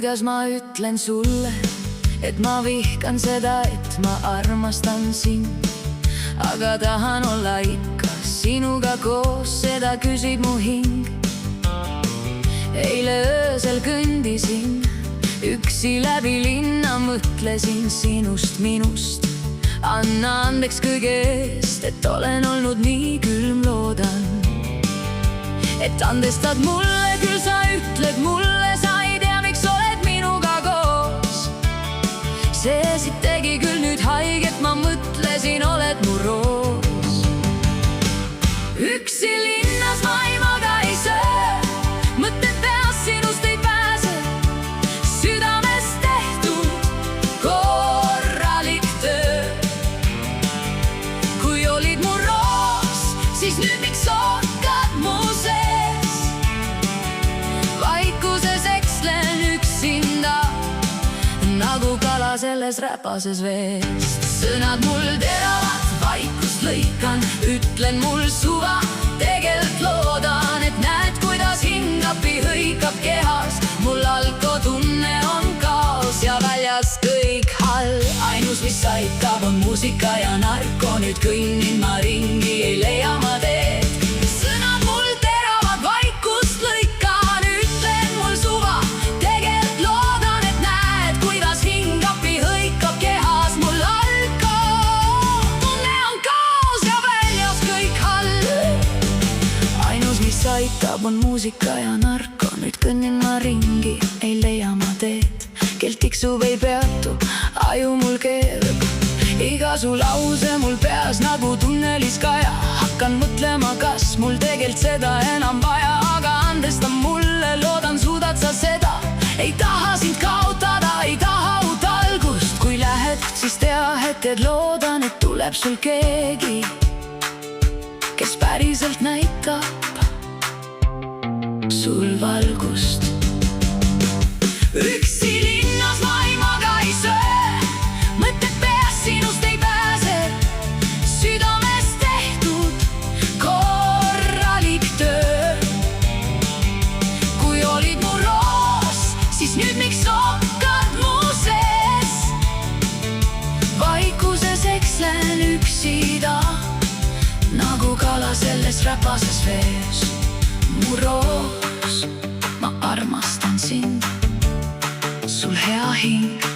kuidas ma ütlen sulle, et ma vihkan seda, et ma armastan sind. Aga tahan olla ikka sinuga koos, seda küsib mu hing. Eile öösel kõndisin üksi läbi linna, mõtlesin sinust, minust. Anna andeks kõige eest, et olen olnud nii külm, loodan, et andestad mulle, küll sa ütled mulle, sa ei tea, miks oled minuga koos. See siit tegi küll nüüd haiget, ma mõtlesin, oled mu roos. Üksi linnas ma ei maga, ei söö, mõtted peas sinust ei pääse. Südames tehtud korralik töö. Kui olid mu roos, siis nüüd miks okkad mu sees? Vaikuses ekslen üksinda, nagu kala selles räpases veest. Sõnad mul teravad, vaikust lõikan, ütlen mul suva, tegelt loodan, et näed, kuidas hingapi hõikab kehas. Mul alkotunne on kaos ja väljas kõik hall. Ainus, mis aitab, on muusika ja narko, nüüd kõnnin ma ringi, ei leia ma teed. Sõnad mul teravad, vaikust lõikan, ütlen mul suva, tegelt loodan, et näed, kuidas hingapi hõikab kehas. Mul alkotunne on kaos ja väljas kõik hall. Ainus, mis aitab, on muusika ja narko, nüüd kõnnin ma ringi, ei leia ma teed. Kelt tiksub, ei peatu, aju mul keerab, iga su lause mul peas nagu tunnelis kaja. Hakkan mõtlema, kas mul tegelt seda enam vaja, aga andesta mulle, loodan, suudad sa seda. Ei taha sind kaotada, ei taha uut algust. Kui lähed, siis tea hetked, loodan, et tuleb sul keegi, kes päriselt näitab sul valgust. Üksi linnas ma ei maga, ei söö, mõtted peas sinust ei pääse. Südames tehtud korralik töö. Kui olid mu roos, siis nüüd miks okkad mu sees? Vaikuses ekslen üksida, nagu kala selles räpases vees. Mu roos, ma armastan sind, sul hea hing.